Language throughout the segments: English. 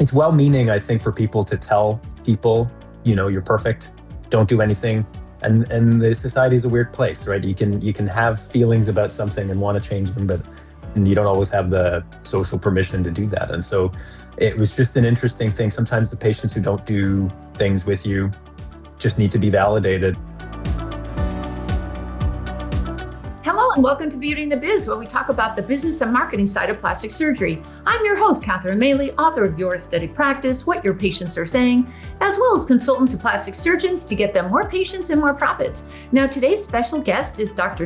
it's well-meaning, I think, for people to tell people, you're perfect, don't do anything. And the society is a weird place, right? You can have feelings about something and want to change them, but you don't always have the social permission to do that. And so it was just an interesting thing. Sometimes the patients who don't do things with you just need to be validated. Hello and welcome to Beauty and the Biz, where we talk about the business and marketing side of plastic surgery. I'm your host, Maley, author of Your Aesthetic Practice, What Your Patients Are Saying, as well as consultant to plastic surgeons to get them more patients and more profits. Now, today's special guest is Dr.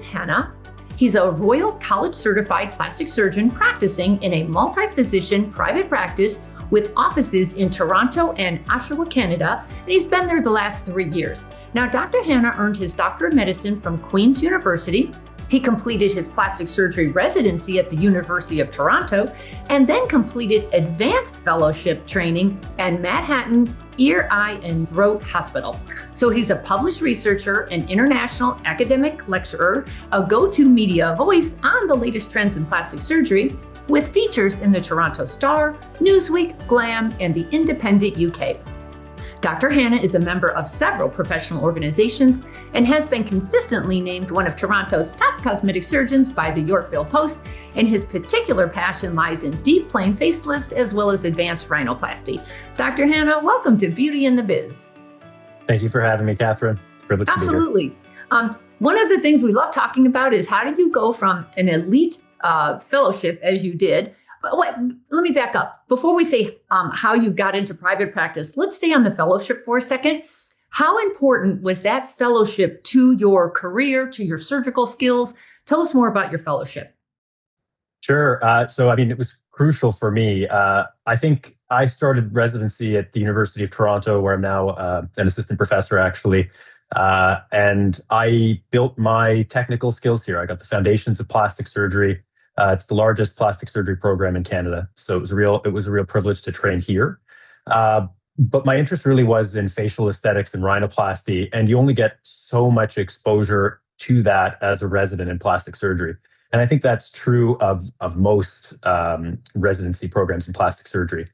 Hanna. He's a Royal College certified plastic surgeon practicing in a multi-physician private practice with offices in Toronto and Oshawa, Canada, and he's been there the last 3 years. Now, Dr. Hanna earned his Doctor of Medicine from Queen's University. He completed his plastic surgery residency at the University of Toronto and then completed advanced fellowship training at Manhattan Ear, Eye, and Throat Hospital. So he's a published researcher, an international academic lecturer, a go-to media voice on the latest trends in plastic surgery, with features in the Toronto Star, Newsweek, Glam, and the Independent UK. Dr. Hanna is a member of several professional organizations and has been consistently named one of Toronto's top cosmetic surgeons by the Yorkville Post, and his particular passion lies in deep plane facelifts as well as advanced rhinoplasty. Dr. Hanna, welcome to Beauty and the Biz. Thank you for having me, Catherine. It's a privilege to be here. Absolutely. One of the things we love talking about is how did you go from an elite fellowship, as you did. But let me back up. Before we say how you got into private practice, let's stay on the fellowship for a second. How important was that fellowship to your career, to your surgical skills? Tell us more about your fellowship. Sure. It was crucial for me. I think I started residency at the University of Toronto, where I'm now an assistant professor, actually. And I built my technical skills here. I got the foundations of plastic surgery. It's the largest plastic surgery program in Canada. So it was a real privilege to train here. But my interest really was in facial aesthetics and rhinoplasty. And you only get so much exposure to that as a resident in plastic surgery. And I think that's true of most residency programs in plastic surgery.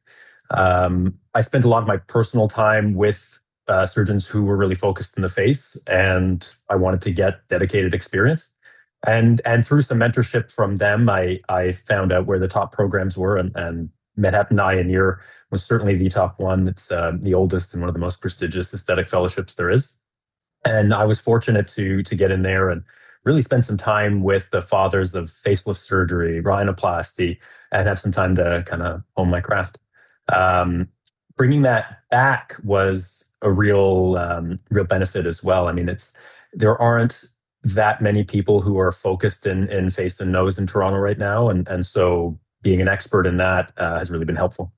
I spent a lot of my personal time with surgeons who were really focused in the face, and I wanted to get dedicated experience. And through some mentorship from them, I found out where the top programs were, and Manhattan Eye and Ear was certainly the top one. It's the oldest and one of the most prestigious aesthetic fellowships there is. And I was fortunate to get in there and really spend some time with the fathers of facelift surgery, rhinoplasty, and have some time to kind of hone my craft. Bringing that back was a real benefit as well. I mean, there aren't that many people who are focused in face and nose in Toronto right now. And so being an expert in that has really been helpful.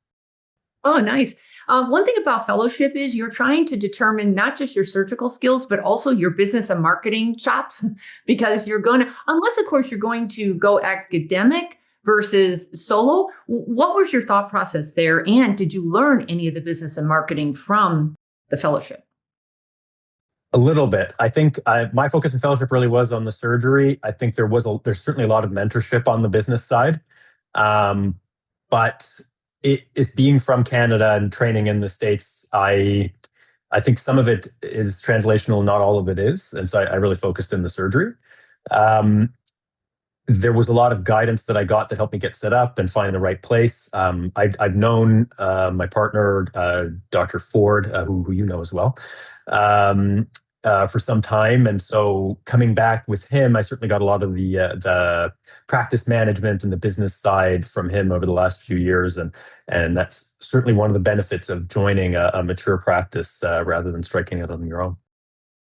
Oh, nice. One thing about fellowship is you're trying to determine not just your surgical skills, but also your business and marketing chops, because unless of course you're going to go academic versus solo. What was your thought process there? And did you learn any of the business and marketing from the fellowship? A little bit. I think my focus in fellowship really was on the surgery. I think there's certainly a lot of mentorship on the business side. But it being from Canada and training in the States, I think some of it is translational, not all of it is. And so I really focused in the surgery. There was a lot of guidance that I got that helped me get set up and find the right place. I've known my partner, Dr. Ford, who you know as well, for some time. And so coming back with him, I certainly got a lot of the practice management and the business side from him over the last few years. And that's certainly one of the benefits of joining a mature practice rather than striking it on your own.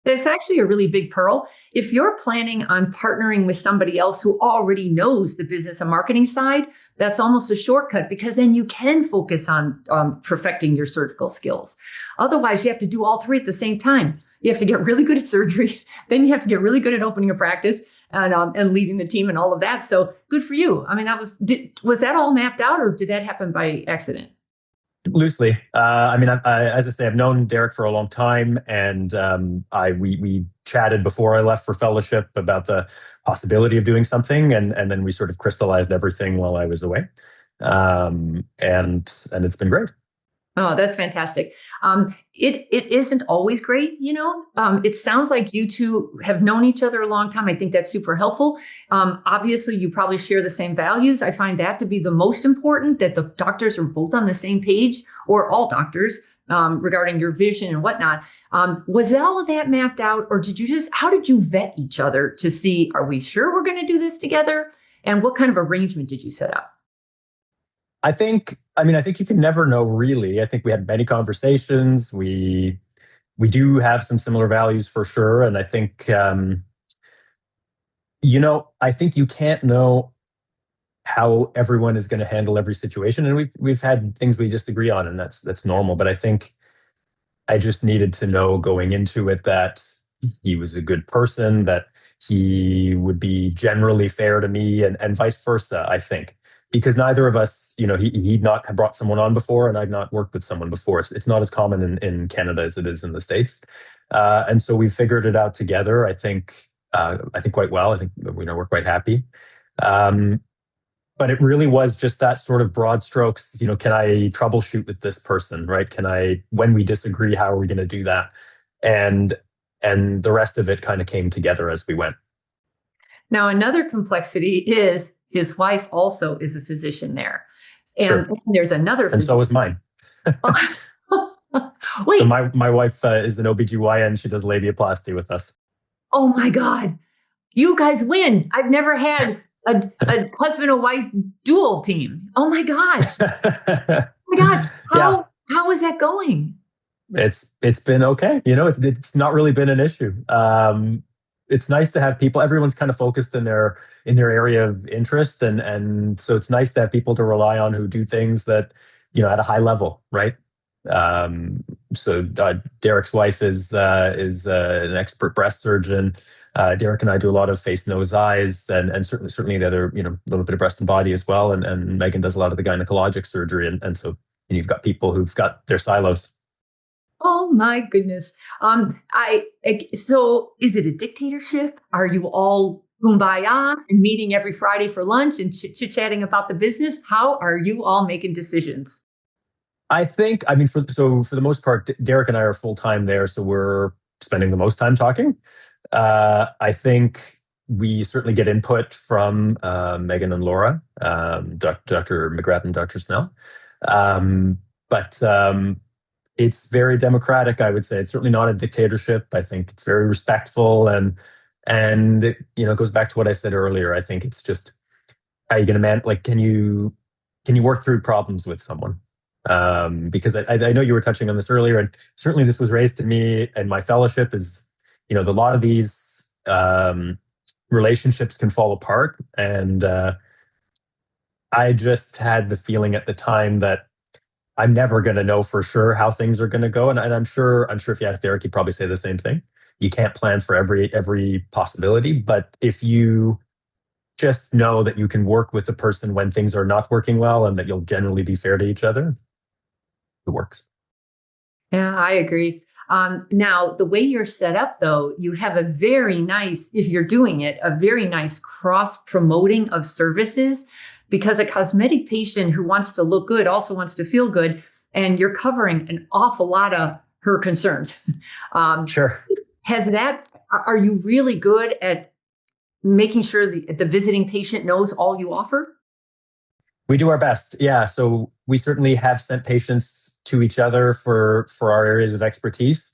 That's actually a really big pearl. If you're planning on partnering with somebody else who already knows the business and marketing side, that's almost a shortcut, because then you can focus on perfecting your surgical skills. Otherwise, you have to do all three at the same time. You have to get really good at surgery. Then you have to get really good at opening a practice and leading the team and all of that. So good for you. I mean, was that all mapped out, or did that happen by accident? Loosely. As I say, I've known Derek for a long time, and we chatted before I left for fellowship about the possibility of doing something, and then we sort of crystallized everything while I was away. And it's been great. Oh, that's fantastic. It isn't always great, you know. It sounds like you two have known each other a long time. I think that's super helpful. Obviously, you probably share the same values. I find that to be the most important, that the doctors are both on the same page, or all doctors, regarding your vision and whatnot. Was all of that mapped out, or how did you vet each other to see, are we sure we're going to do this together? And what kind of arrangement did you set up? I think you can never know really. I think we had many conversations. We do have some similar values for sure. And I think, I think you can't know how everyone is going to handle every situation. And we've had things we disagree on, and that's normal. But I think I just needed to know going into it that he was a good person, that he would be generally fair to me, and vice versa, I think. Because neither of us, he'd not have brought someone on before, and I'd not worked with someone before. It's not as common in Canada as it is in the States. And so we figured it out together, I think quite well. I think we're quite happy. Um, but it really was just that sort of broad strokes. Can I troubleshoot with this person, right? When we disagree, how are we going to do that? And the rest of it kind of came together as we went. Now, another complexity is his wife also is a physician there. And Sure. there's another And so physician. is mine. So Wait, my wife is an OBGYN. She does labiaplasty with us. oh my God, you guys win. I've never had a husband and wife dual team. Oh my gosh. Oh my gosh. Yeah, How is that going? it's been okay. It's not really been an issue. It's nice to have people. Everyone's kind of focused in their area of interest, and so it's nice to have people to rely on who do things that at a high level, right? So Derek's wife is an expert breast surgeon. Derek and I do a lot of face, nose, eyes, and certainly the other, a little bit of breast and body as well. And Megan does a lot of the gynecologic surgery, and so you've got people who've got their silos. Oh my goodness. So is it a dictatorship? Are you all kumbaya and meeting every Friday for lunch and chit-chatting about the business? How are you all making decisions? For the most part, Derek and I are full time there, so we're spending the most time talking. I think we certainly get input from Megan and Laura, Dr. McGrath and Dr. Snell. But it's very democratic, I would say. It's certainly not a dictatorship. I think it's very respectful, and it goes back to what I said earlier. I think it's just how you going to can you work through problems with someone? Because I know you were touching on this earlier, and certainly this was raised to me in my fellowship. Is a lot of these relationships can fall apart, and I just had the feeling at the time that I'm never going to know for sure how things are going to go, and I'm sure if you asked Derek, he'd probably say the same thing. You can't plan for every possibility, but if you just know that you can work with the person when things are not working well, and that you'll generally be fair to each other, it works. Yeah, I agree. Now, the way you're set up, though, you have a very nice, if you're doing it, a very nice cross promoting of services, because a cosmetic patient who wants to look good also wants to feel good, and you're covering an awful lot of her concerns. Sure. Are you really good at making sure the visiting patient knows all you offer? We do our best. Yeah. So we certainly have sent patients to each other for our areas of expertise.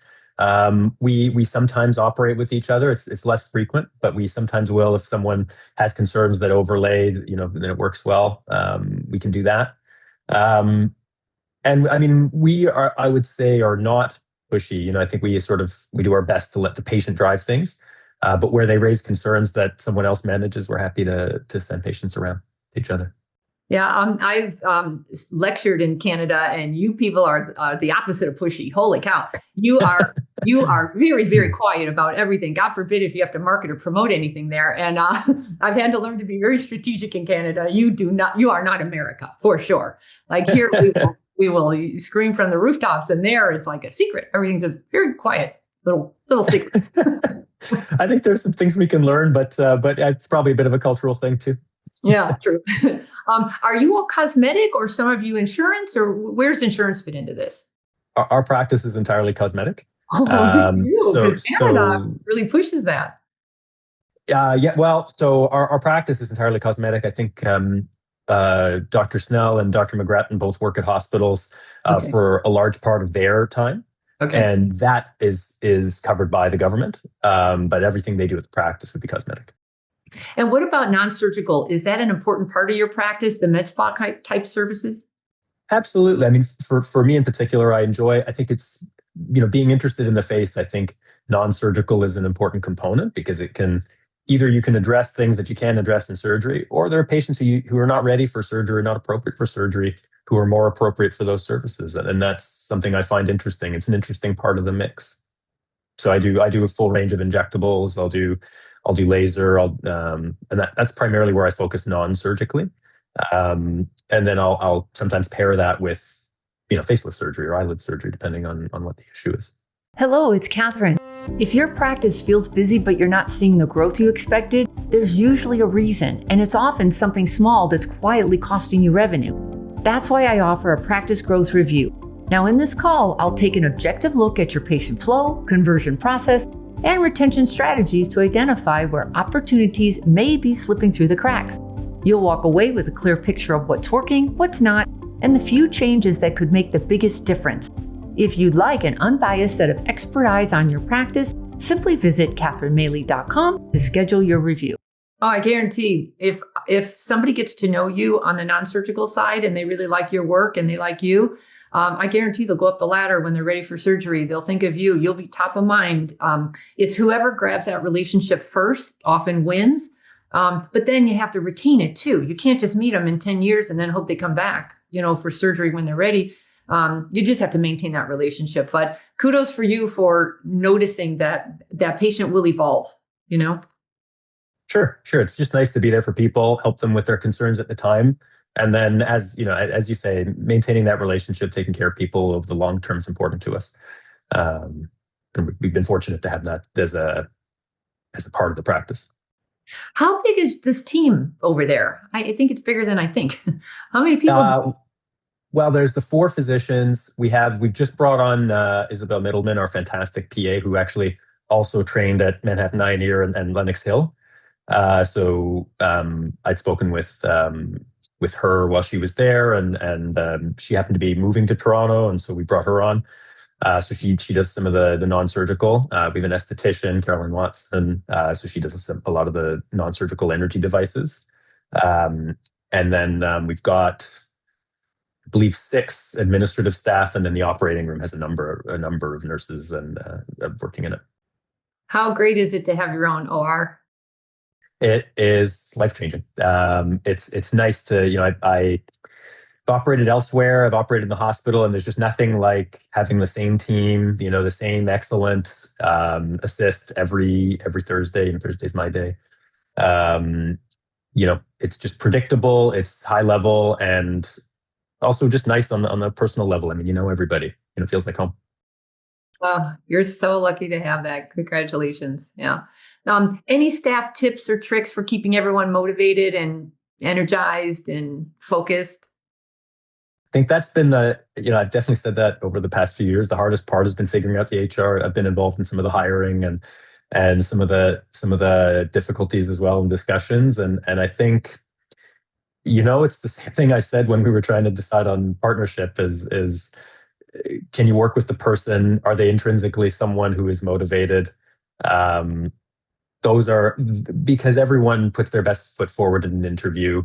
We sometimes operate with each other. It's less frequent, but we sometimes will if someone has concerns that overlay, then it works well. We can do that. And I mean, I would say, are not pushy. I think we do our best to let the patient drive things. But where they raise concerns that someone else manages, we're happy to send patients around to each other. Yeah, I've lectured in Canada, and you people are the opposite of pushy. Holy cow, you are very, very quiet about everything. God forbid if you have to market or promote anything there. And I've had to learn to be very strategic in Canada. You are not America for sure. Like here, we will scream from the rooftops, and there it's like a secret. Everything's a very quiet little secret. I think there's some things we can learn, but it's probably a bit of a cultural thing too. Yeah, true. Are you all cosmetic or some of you insurance, or where's insurance fit into this? Our practice is entirely cosmetic. Oh, good for you, So, because Canada so really pushes that. yeah, well, so our practice is entirely cosmetic. I think Dr. Snell and Dr. McGrattan both work at hospitals Okay. for a large part of their time, Okay. and that is covered by the government. But everything they do at the practice would be cosmetic. And what about non-surgical? Is that an important part of your practice, the med spa type services? Absolutely. I mean, for me in particular, I enjoy. I think it's being interested in the face. I think non-surgical is an important component because it can either you can address things that you can address in surgery, or there are patients who are not ready for surgery, not appropriate for surgery, who are more appropriate for those services, and that's something I find interesting. It's an interesting part of the mix. So I do a full range of injectables. I'll do laser. And that's primarily where I focus non-surgically. And then I'll sometimes pair that with facelift surgery or eyelid surgery, depending on what the issue is. Hello, it's Catherine. If your practice feels busy but you're not seeing the growth you expected, there's usually a reason, and it's often something small that's quietly costing you revenue. That's why I offer a practice growth review. Now, in this call, I'll take an objective look at your patient flow, conversion process, and retention strategies to identify where opportunities may be slipping through the cracks. You'll walk away with a clear picture of what's working, what's not, and the few changes that could make the biggest difference. If you'd like an unbiased set of expert eyes on your practice, simply visit catherinemaley.com to schedule your review. Oh, I guarantee if somebody gets to know you on the non-surgical side and they really like your work and they like you, I guarantee they'll go up the ladder when they're ready for surgery. They'll think of you. You'll be top of mind. It's whoever grabs that relationship first often wins. But then you have to retain it too. You can't just meet them in 10 years and then hope they come back, for surgery when they're ready. You just have to maintain that relationship. But kudos for you for noticing that patient will evolve. Sure. It's just nice to be there for people, help them with their concerns at the time. And then as you say, maintaining that relationship, taking care of people over the long term is important to us. And we've been fortunate to have that as a part of the practice. How big is this team over there? I think it's bigger than I think. How many people? Well, there's the four physicians. We've just brought on Isabel Middleman, our fantastic PA, who actually also trained at Manhattan Eye and Lenox Hill. So I'd spoken with her while she was there, and she happened to be moving to Toronto, and so we brought her on. So she does some of the non-surgical. We have an esthetician, Carolyn Watson. So she does a lot of the non-surgical energy devices. And then we've got, I believe, 6 administrative staff, and then the operating room has a number of nurses and working in it. How great is it to have your own OR? It is life-changing. It's nice to, I've operated elsewhere. I've operated in the hospital, and there's just nothing like having the same team, the same excellent assist every Thursday, and Thursday's my day. It's just predictable, it's high level, and also just nice on the personal level. I mean, everybody, it feels like home. Oh, you're so lucky to have that. Congratulations. Yeah. Any staff tips or tricks for keeping everyone motivated and energized and focused? I think that's been I've definitely said that over the past few years. The hardest part has been figuring out the HR. I've been involved in some of the hiring and some of the difficulties as well in discussions. And I think, it's the same thing I said when we were trying to decide on partnership is can you work with the person? Are they intrinsically someone who is motivated? Those are, because everyone puts their best foot forward in an interview.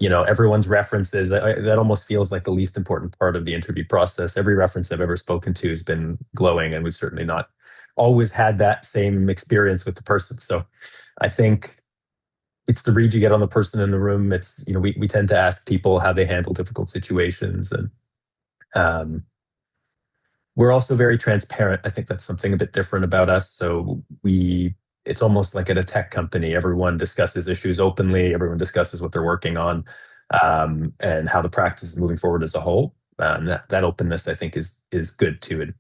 Everyone's references, that almost feels like the least important part of the interview process. Every reference I've ever spoken to has been glowing, and we've certainly not always had that same experience with the person. So I think it's the read you get on the person in the room. It's, we tend to ask people how they handle difficult situations, and we're also very transparent. I think that's something a bit different about us. So it's almost like at a tech company, everyone discusses issues openly, everyone discusses what they're working on, and how the practice is moving forward as a whole. That openness, I think, is good too. And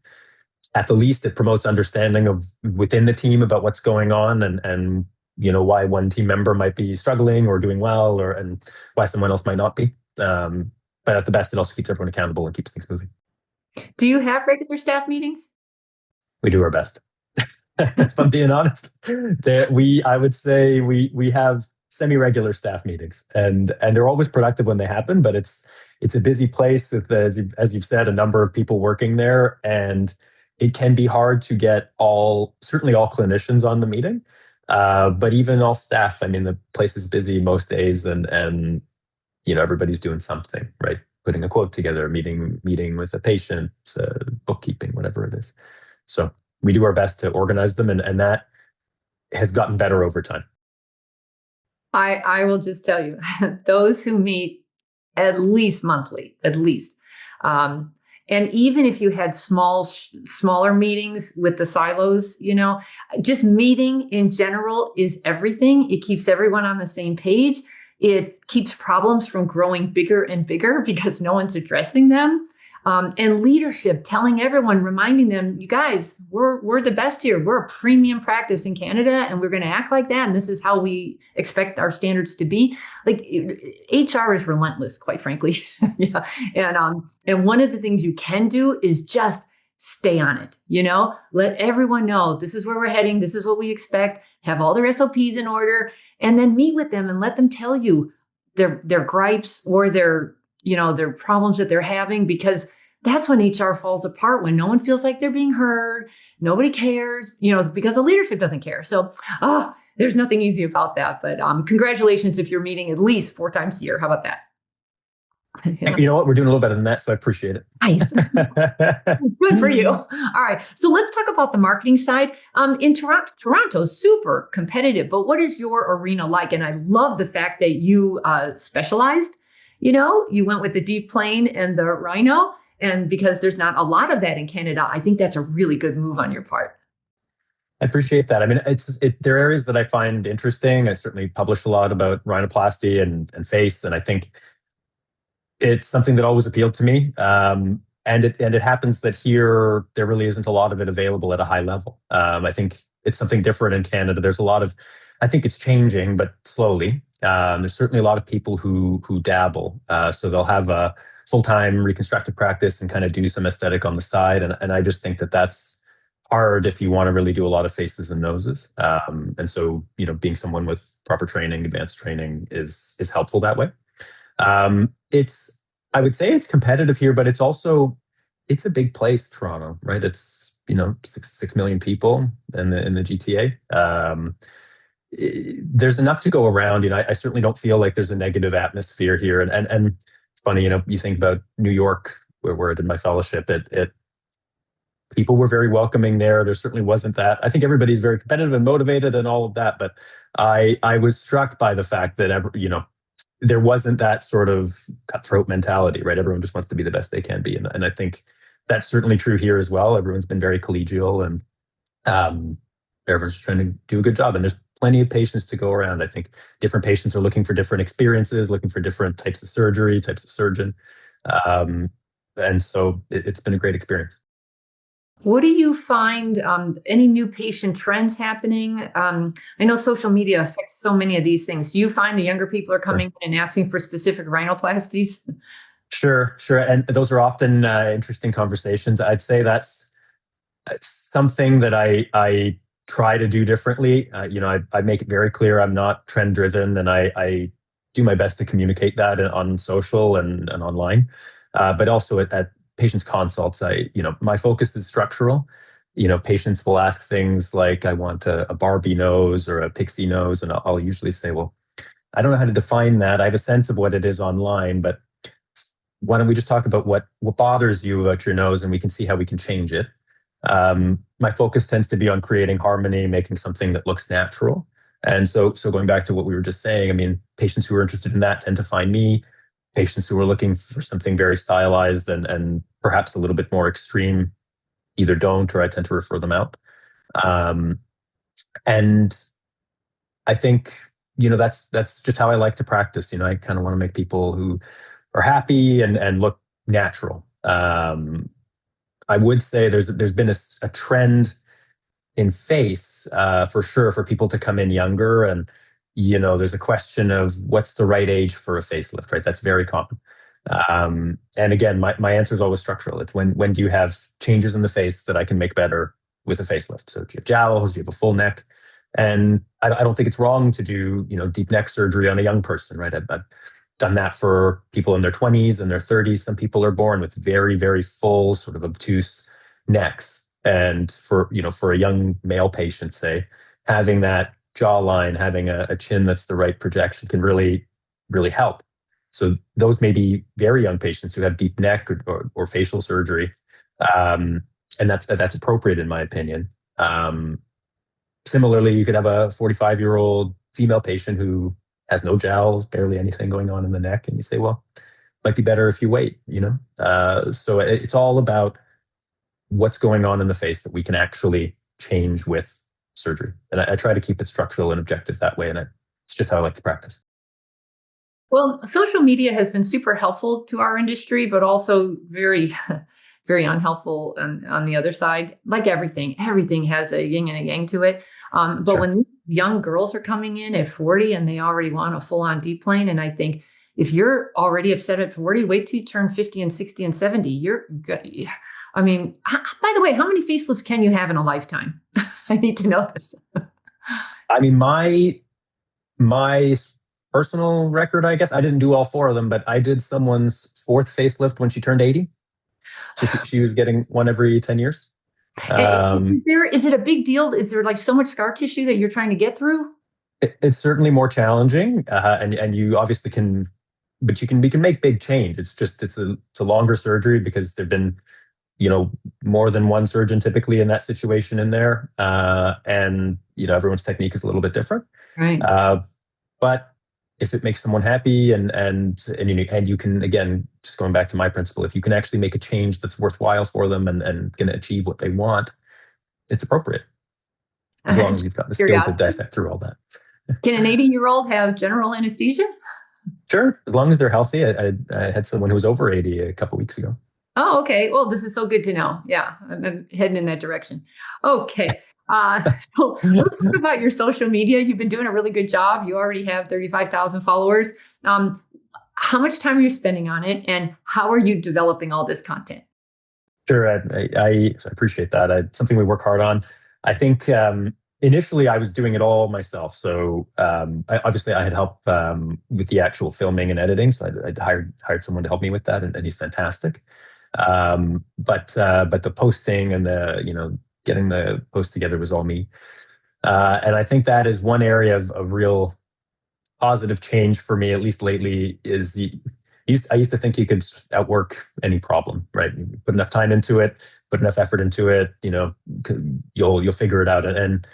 at the least, it promotes understanding of within the team about what's going on, and why one team member might be struggling or doing well, and why someone else might not be. But at the best, it also keeps everyone accountable and keeps things moving. Do you have regular staff meetings? We do our best. If I'm being honest, I would say we have semi-regular staff meetings, and they're always productive when they happen. But it's a busy place with, as you've said, a number of people working there, and it can be hard to get certainly all clinicians on the meeting, but even all staff. I mean, the place is busy most days, and everybody's doing something, right? Putting a quote together, meeting with a patient, bookkeeping, whatever it is. So we do our best to organize them, and that has gotten better over time. I will just tell you, those who meet at least monthly, at least. And even if you had smaller meetings with the silos, just meeting in general is everything. It keeps everyone on the same page. It keeps problems from growing bigger and bigger because no one's addressing them. And leadership, telling everyone, reminding them, you guys, we're the best here. We're a premium practice in Canada, and we're going to act like that. And this is how we expect our standards to be. Like HR is relentless, quite frankly. Yeah. And one of the things you can do is just stay on it. Let everyone know this is where we're heading. This is what we expect. Have all their SOPs in order, and then meet with them and let them tell you their gripes or their problems that they're having, because that's when HR falls apart, when no one feels like they're being heard. Nobody cares, because the leadership doesn't care. So, there's nothing easy about that. But congratulations if you're meeting at least 4 times a year. How about that? Yeah. You know what? We're doing a little better than that, so I appreciate it. Nice. Good for you. All right. So let's talk about the marketing side. In Toronto, super competitive, but what is your arena like? And I love the fact that you specialized. You went with the deep plane and the rhino, and because there's not a lot of that in Canada, I think that's a really good move on your part. I appreciate that. I mean, there are areas that I find interesting. I certainly publish a lot about rhinoplasty and face, and I think it's something that always appealed to me. And it happens that here there really isn't a lot of it available at a high level. I think it's something different in Canada. There's a lot of, I think it's changing, but slowly. There's certainly a lot of people who dabble. So they'll have a full-time reconstructive practice and kind of do some aesthetic on the side. And I just think that that's hard if you want to really do a lot of faces and noses. And so, being someone with proper training, advanced training is helpful that way. I would say it's competitive here, but it's a big place, Toronto, right? It's, 6 million people in the GTA. There's enough to go around. I certainly don't feel like there's a negative atmosphere here. And it's funny, you think about New York, where I did my fellowship, people were very welcoming there. There certainly wasn't that. I think everybody's very competitive and motivated and all of that, but I was struck by the fact that there wasn't that sort of cutthroat mentality, right? Everyone just wants to be the best they can be. And I think that's certainly true here as well. Everyone's been very collegial, and everyone's trying to do a good job. And there's plenty of patients to go around. I think different patients are looking for different experiences, looking for different types of surgery, types of surgeon. And so it's been a great experience. What do you find, any new patient trends happening? I know social media affects so many of these things. Do you find the younger people are coming in and asking for specific rhinoplasties? Sure. And those are often interesting conversations. I'd say that's something that I try to do differently. I make it very clear I'm not trend driven, and I do my best to communicate that on social and online, but also at patients' consults, my focus is structural. Patients will ask things like, I want a Barbie nose or a pixie nose. And I'll usually say, well, I don't know how to define that. I have a sense of what it is online, but why don't we just talk about what bothers you about your nose, and we can see how we can change it. My focus tends to be on creating harmony, making something that looks natural. And so going back to what we were just saying, I mean, patients who are interested in that tend to find me. Patients who are looking for something very stylized and perhaps a little bit more extreme either don't, or I tend to refer them out. And I think, that's just how I like to practice. I kind of want to make people who are happy and look natural. I would say there's been a trend in face, for sure, for people to come in younger. And, there's a question of what's the right age for a facelift, right? That's very common. And again, my answer is always structural. It's when do you have changes in the face that I can make better with a facelift? So do you have jowls? Do you have a full neck? And I don't think it's wrong to do, deep neck surgery on a young person, right? I've done that for people in their 20s and their 30s. Some people are born with very, very full, sort of obtuse necks. And for a young male patient, say, having that jawline, having a chin that's the right projection can really, really help. So those may be very young patients who have deep neck or facial surgery. And that's appropriate in my opinion. Similarly, you could have a 45-year-old female patient who has no jowls, barely anything going on in the neck, and you say, well, might be better if you wait. So it's all about what's going on in the face that we can actually change with surgery. And I try to keep it structural and objective that way, and it's just how I like to practice. Well, social media has been super helpful to our industry, but also very, very unhelpful on the other side. Like everything has a yin and a yang to it. But Sure. when young girls are coming in at 40 and they already want a full on deep plane, and I think if you're already upset at 40, wait till you turn 50 and 60 and 70. You're good. I mean, by the way, how many facelifts can you have in a lifetime? I need to know this. I mean, my personal record, I guess I didn't do all four of them, but I did someone's fourth facelift when she turned 80. So she was getting one every 10 years. Um, Is it a big deal? Is there like so much scar tissue that you're trying to get through? it's certainly more challenging, and you obviously can, but you can make big change. It's a longer surgery because there've been more than one surgeon typically in that situation in there, and everyone's technique is a little bit different. Right. But if it makes someone happy and you can, again, just going back to my principle, if you can actually make a change that's worthwhile for them and can achieve what they want, it's appropriate as long as you've got the skill to Curiosity. dissect through all that. Can an 80-year-old have general anesthesia? Sure, as long as they're healthy. I had someone who was over 80 a couple weeks ago. Oh, okay. Well, this is so good to know. Yeah, I'm heading in that direction. Okay. So let's talk about your social media. You've been doing a really good job. You already have 35,000 followers. How much time are you spending on it, and how are you developing all this content? Sure, I appreciate that. Something we work hard on. I think initially I was doing it all myself. So obviously I had help with the actual filming and editing. So I hired someone to help me with that, and he's fantastic. But the posting and the getting the post together was all me. And I think that is one area of real positive change for me, at least lately, is I used to think you could outwork any problem, right? You put enough time into it, put enough effort into it, you'll figure it out. And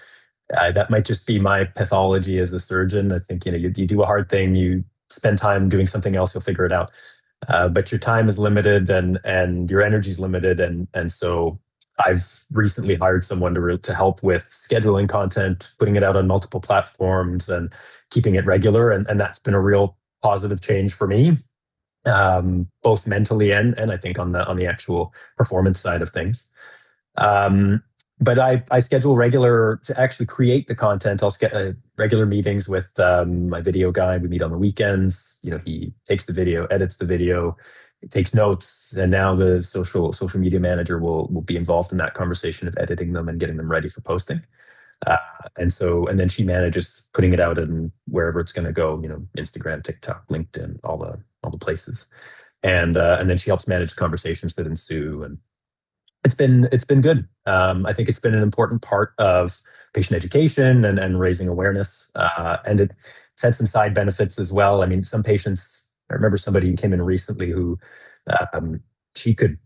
that might just be my pathology as a surgeon. I think, you do a hard thing, you spend time doing something else, you'll figure it out. But your time is limited and your energy is limited. And so I've recently hired someone to help with scheduling content, putting it out on multiple platforms and keeping it regular. And that's been a real positive change for me, both mentally and I think on the actual performance side of things. But I schedule to actually create the content. I'll schedule regular meetings with my video guy. We meet on the weekends. He takes the video, edits the video, takes notes, and now the social media manager will be involved in that conversation of editing them and getting them ready for posting. And then she manages putting it out and wherever it's going to go. Instagram, TikTok, LinkedIn, all the places. And then she helps manage conversations that ensue, and it's been good. I think it's been an important part of patient education and raising awareness. And it's had some side benefits as well. I mean, some patients, I remember somebody who came in recently who she could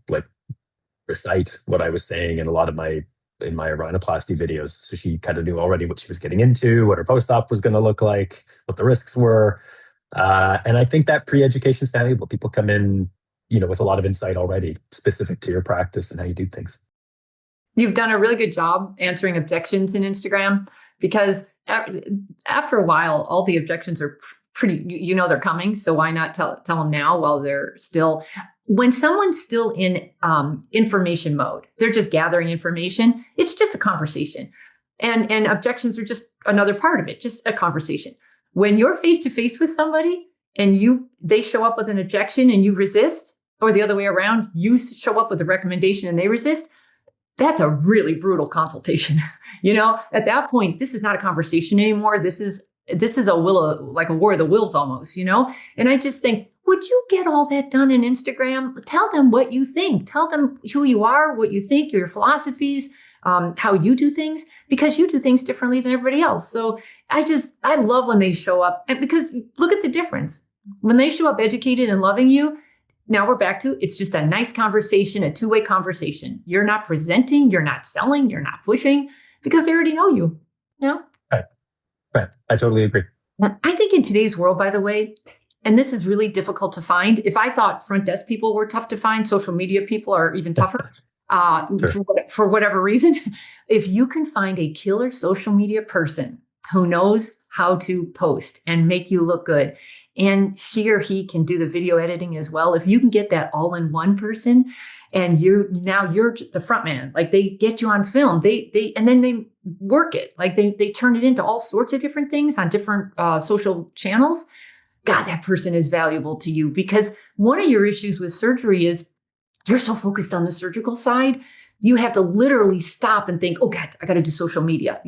recite what I was saying in in my rhinoplasty videos. So she kind of knew already what she was getting into, what her post-op was going to look like, what the risks were. And I think that pre-education is valuable. People come in with a lot of insight already specific to your practice and how you do things. You've done a really good job answering objections in Instagram, because after a while, all the objections are pretty, they're coming. So why not tell them now while they're still, when someone's still in information mode, they're just gathering information. It's just a conversation. And objections are just another part of it, just a conversation. When you're face to face with somebody and they show up with an objection and you resist, or the other way around, you show up with a recommendation and they resist, that's a really brutal consultation. At that point, this is not a conversation anymore. This is like a war of the wills almost, And I just think, would you get all that done in Instagram? Tell them what you think. Tell them who you are, what you think, your philosophies, how you do things, because you do things differently than everybody else. So I love when they show up, and because look at the difference. When they show up educated and loving you, now we're back to, it's just a nice conversation, a two-way conversation. You're not presenting, you're not selling, you're not pushing, because they already know you. Right. Right. I totally agree. I think in today's world, by the way, and this is really difficult to find. If I thought front desk people were tough to find, social media people are even tougher. Sure. For whatever reason, if you can find a killer social media person who knows how to post and make you look good, and she or he can do the video editing as well. If you can get that all in one person, and you're the front man, like they get you on film, and then they work it, like they turn it into all sorts of different things on different social channels. God, that person is valuable to you, because one of your issues with surgery is you're so focused on the surgical side, you have to literally stop and think, oh God, I got to do social media.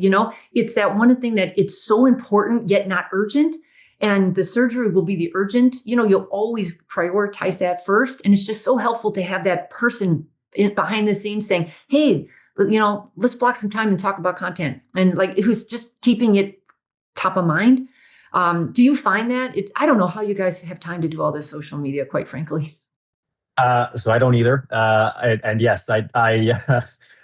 It's that one thing that it's so important, yet not urgent. And the surgery will be the urgent. You'll always prioritize that first. And it's just so helpful to have that person behind the scenes saying, hey, let's block some time and talk about content. And like, who's just keeping it top of mind. Do you find that? I don't know how you guys have time to do all this social media, quite frankly. So I don't either. And yes, I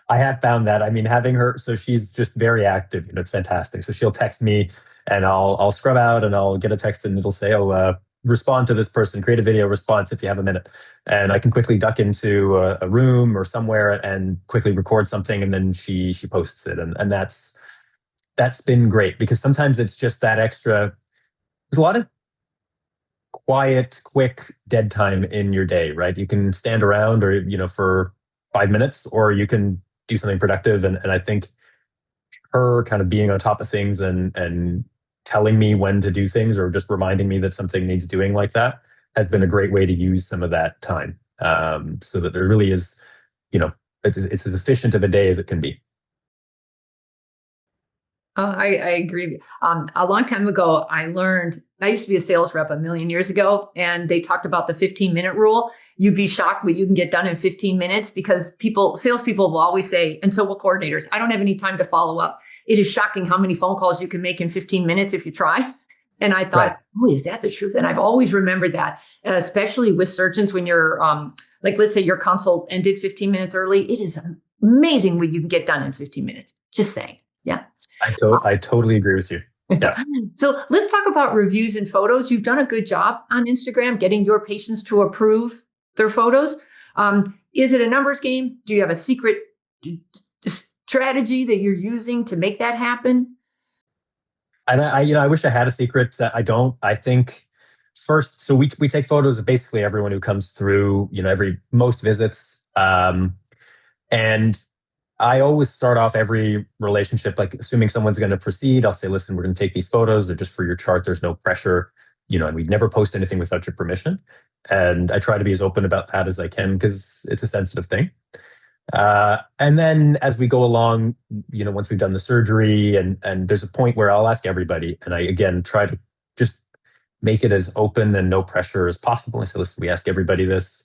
have found that. I mean, having her, so she's just very active. It's fantastic. So she'll text me, and I'll scrub out, and I'll get a text, and it'll say, "Oh, respond to this person. Create a video response if you have a minute." And I can quickly duck into a room or somewhere and quickly record something, and then she posts it, and that's been great, because sometimes it's just that extra. There's a lot of quiet, quick dead time in your day, right? You can stand around or, for 5 minutes, or you can do something productive. And I think her kind of being on top of things and telling me when to do things, or just reminding me that something needs doing like that, has been a great way to use some of that time. So that there really is, it's as efficient of a day as it can be. I agree. A long time ago, I used to be a sales rep a million years ago, and they talked about the 15-minute rule. You'd be shocked what you can get done in 15 minutes, because salespeople will always say, and so will coordinators, I don't have any time to follow up. It is shocking how many phone calls you can make in 15 minutes if you try. And I thought, right. Oh, is that the truth? And I've always remembered that, especially with surgeons, when you're like, let's say your consult ended 15 minutes early. It is amazing what you can get done in 15 minutes. Just saying. Yeah. I totally agree with you. Yeah. So let's talk about reviews and photos. You've done a good job on Instagram getting your patients to approve their photos. Is it a numbers game? Do you have a secret strategy that you're using to make that happen? And I wish I had a secret. I don't. I think first, so we take photos of basically everyone who comes through. Most visits, and I always start off every relationship, like assuming someone's going to proceed, I'll say, listen, we're going to take these photos. They're just for your chart. There's no pressure, and we'd never post anything without your permission. And I try to be as open about that as I can, because it's a sensitive thing. And then as we go along, once we've done the surgery, and there's a point where I'll ask everybody, and I, again, try to just make it as open and no pressure as possible. I say, listen, we ask everybody this.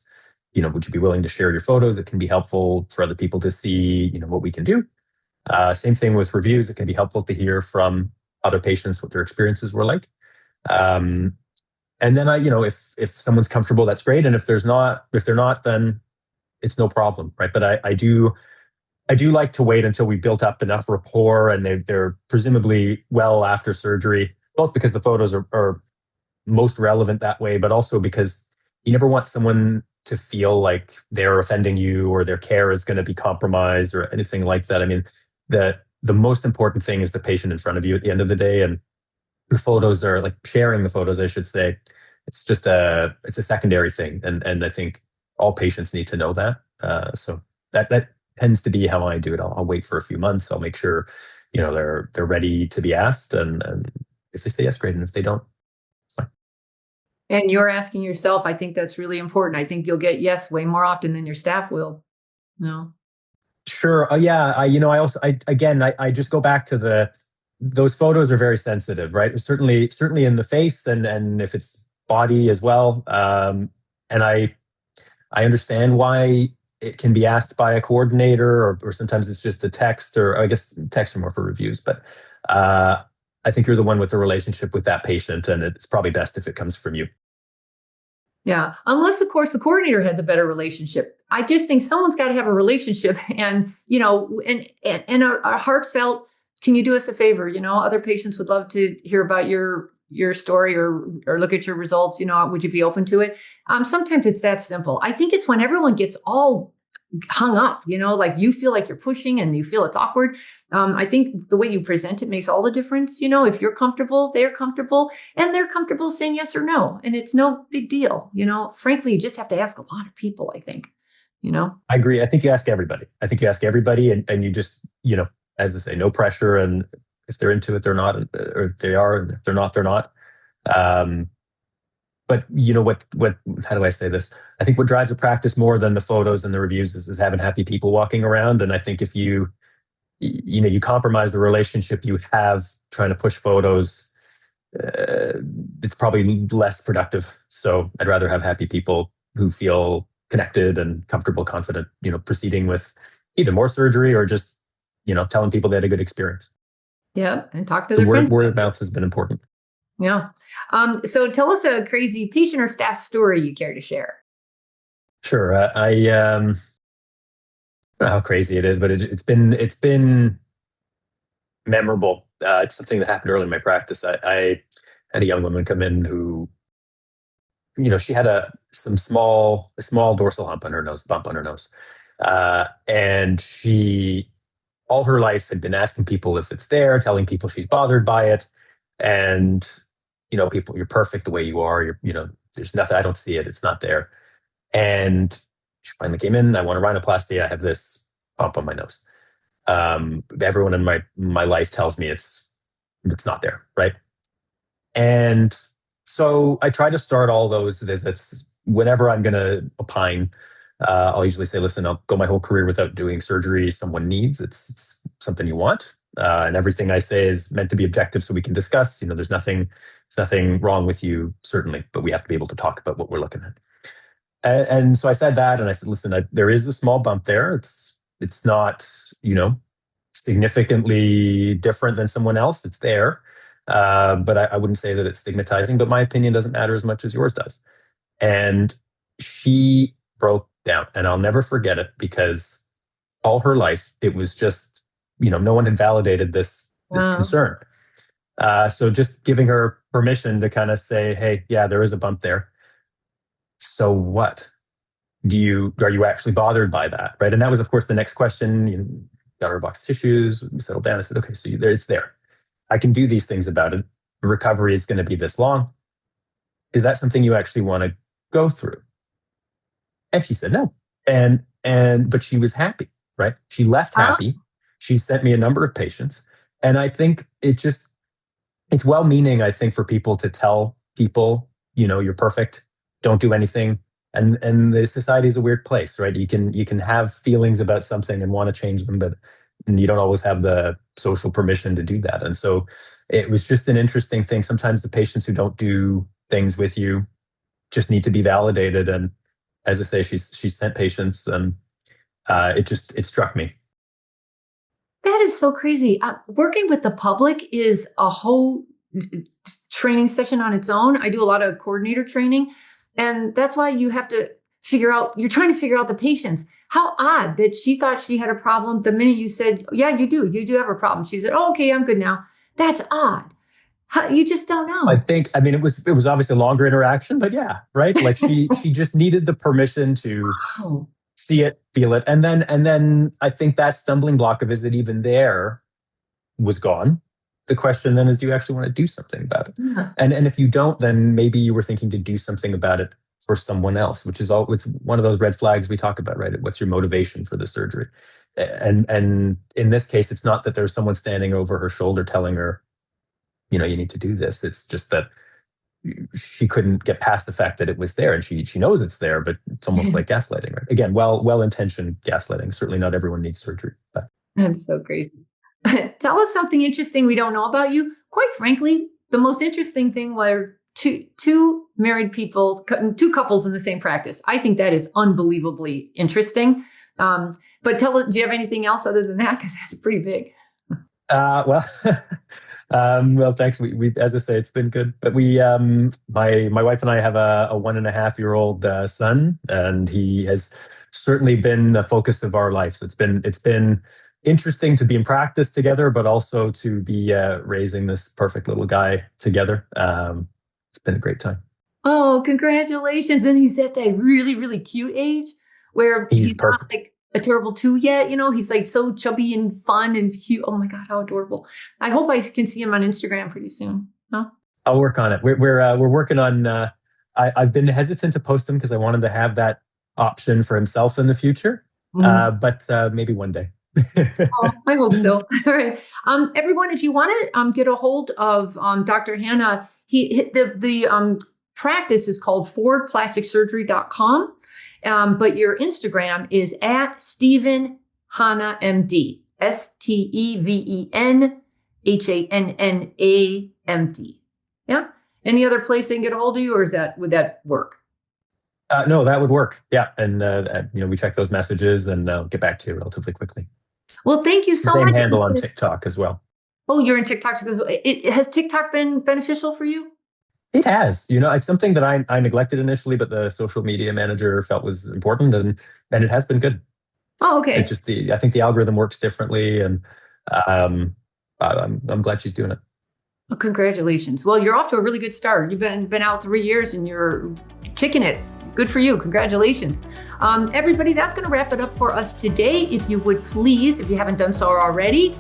Would you be willing to share your photos? It can be helpful for other people to see, what we can do. Same thing with reviews. It can be helpful to hear from other patients what their experiences were like. And then if someone's comfortable, that's great. And if they're not, then it's no problem, right? But I do like to wait until we've built up enough rapport, and they're presumably well after surgery, both because the photos are most relevant that way, but also because you never want someone to feel like they're offending you, or their care is going to be compromised, or anything like that. I mean, the most important thing is the patient in front of you at the end of the day, and the photos are, like, sharing the photos, I should say. It's just it's a secondary thing, and I think all patients need to know that. So that tends to be how I do it. I'll wait for a few months. I'll make sure, they're ready to be asked, and if they say yes, great, and if they don't, it's fine. And you're asking yourself, I think that's really important. I think you'll get yes way more often than your staff will. No. Sure. Yeah. I also, I just go back to those photos are very sensitive, right? Certainly in the face, and if it's body as well. And I understand why it can be asked by a coordinator, or sometimes it's just a text, or I guess texts are more for reviews, but I think you're the one with the relationship with that patient, and it's probably best if it comes from you. Yeah. Unless, of course, the coordinator had the better relationship. I just think someone's got to have a relationship and, and a heartfelt, can you do us a favor? Other patients would love to hear about your story or look at your results. Would you be open to it? Sometimes it's that simple. I think it's when everyone gets all hung up, like you feel like you're pushing and you feel it's awkward. I think the way you present it makes all the difference. If you're comfortable, they're comfortable, and they're comfortable saying yes or no. And it's no big deal. Frankly, you just have to ask a lot of people, I think, I agree. I think you ask everybody. And you just, as I say, no pressure. And if they're into it, they're not, or if they are, and if they're not, they're not. Um, but how do I say this? I think what drives a practice more than the photos and the reviews is having happy people walking around. And I think if you compromise the relationship you have trying to push photos, it's probably less productive. So I'd rather have happy people who feel connected and comfortable, confident, proceeding with either more surgery or just, telling people they had a good experience. Yeah. And talk to The their friends. word of mouth has been important. Yeah. So tell us a crazy patient or staff story you care to share. Sure. I don't know how crazy it is, but it's been memorable. It's something that happened early in my practice. I had a young woman come in who, she had a small dorsal hump on her nose, bump on her nose, and she all her life had been asking people if it's there, telling people she's bothered by it, and people, you're perfect the way you are. There's nothing. I don't see it. It's not there. And she finally came in. I want a rhinoplasty. I have this bump on my nose. Everyone in my life tells me it's not there, right? And so I try to start all those visits whenever I'm going to opine. I'll usually say, listen, I'll go my whole career without doing surgery someone needs. It's something you want. And everything I say is meant to be objective so we can discuss. There's nothing wrong with you, certainly, but we have to be able to talk about what we're looking at. And so I said that, and I said, listen, there is a small bump there. It's not, significantly different than someone else. It's there. But I wouldn't say that it's stigmatizing, but my opinion doesn't matter as much as yours does. And she broke down, and I'll never forget it, because all her life it was just, no one had validated this Wow. concern. So just giving her permission to kind of say, hey, yeah, there is a bump there. So what? Are you actually bothered by that? Right. And that was, of course, the next question. Got her box of tissues, we settled down. I said, okay, so it's there. I can do these things about it. The recovery is going to be this long. Is that something you actually want to go through? And she said no. But she was happy, right? She left happy. She sent me a number of patients. And I think it's well-meaning, I think, for people to tell people, you're perfect, don't do anything. And the society is a weird place, right? You can have feelings about something and want to change them, but you don't always have the social permission to do that. And so it was just an interesting thing. Sometimes the patients who don't do things with you just need to be validated. And as I say, she sent patients, and it struck me. That is so crazy. Working with the public is a whole training session on its own. I do a lot of coordinator training, and that's why you have to you're trying to figure out the patients. How odd that she thought she had a problem the minute you said, yeah, you do have a problem. She said, oh, okay, I'm good now. That's odd. You just don't know. It was obviously a longer interaction, but yeah, right. Like she just needed the permission to see it, feel it. And then I think that stumbling block of, is it even there, was gone. The question then is, do you actually want to do something about it? Yeah. And if you don't, then maybe you were thinking to do something about it for someone else, which is it's one of those red flags we talk about, right? What's your motivation for the surgery? And in this case, it's not that there's someone standing over her shoulder telling her, you need to do this. It's just that she couldn't get past the fact that it was there, and she knows it's there, but it's almost like gaslighting, right? Again, well-intentioned gaslighting. Certainly not everyone needs surgery, but That's so crazy. Tell us something interesting we don't know about you. Quite frankly, the most interesting thing were two married people, two couples in the same practice. I think that is unbelievably interesting. But do you have anything else other than that? Because that's pretty big. Well, well, thanks. We, as I say, it's been good. But my wife and I have a 1.5-year-old son, and he has certainly been the focus of our lives. It's been interesting to be in practice together, but also to be raising this perfect little guy together. It's been a great time. Oh, congratulations! And he's at that really, really cute age where He's he's not perfect. like a terrible two yet. He's like so chubby and fun and cute. Oh my God, how adorable! I hope I can see him on Instagram pretty soon. Huh? I'll work on it. We're working on. I've been hesitant to post him because I want him to have that option for himself in the future. Mhm. But maybe one day. Oh, I hope so. All right. Everyone, if you want to get a hold of Dr. Hanna, the practice is called fordplasticsurgery.com. But your Instagram is at Stephen Hanna MD, StevenHannamd. Yeah. Any other place they can get a hold of you, or would that work? No, that would work. Yeah, and we check those messages and get back to you relatively quickly. Well, thank you so Same much. handle on TikTok as well. Oh, you're in TikTok. Has TikTok been beneficial for you? It has. It's something that I neglected initially, but the social media manager felt was important, and it has been good. Oh, It okay. just I think the algorithm works differently, and I'm glad she's doing it. Well, congratulations. Well, you're off to a really good start. You've been out 3 years and you're kicking it. Good for you. Congratulations. Everybody, that's going to wrap it up for us today. If you would please, if you haven't done so already,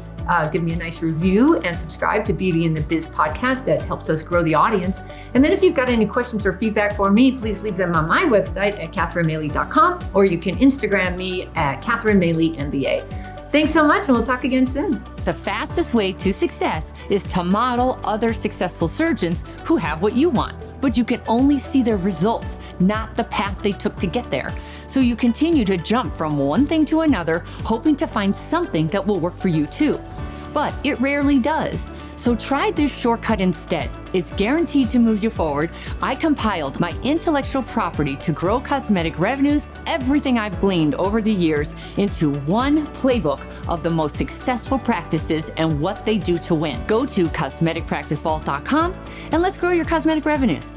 give me a nice review and subscribe to Beauty in the Biz podcast. That helps us grow the audience. And then if you've got any questions or feedback for me, please leave them on my website at katherinemaley.com, or you can Instagram me at katherinemaley.MBA. Thanks so much, and we'll talk again soon. The fastest way to success is to model other successful surgeons who have what you want, but you can only see their results, not the path they took to get there. So you continue to jump from one thing to another, hoping to find something that will work for you too. But it rarely does. So try this shortcut instead. It's guaranteed to move you forward. I compiled my intellectual property to grow cosmetic revenues, everything I've gleaned over the years, into one playbook of the most successful practices and what they do to win. Go to cosmeticpracticevault.com and let's grow your cosmetic revenues.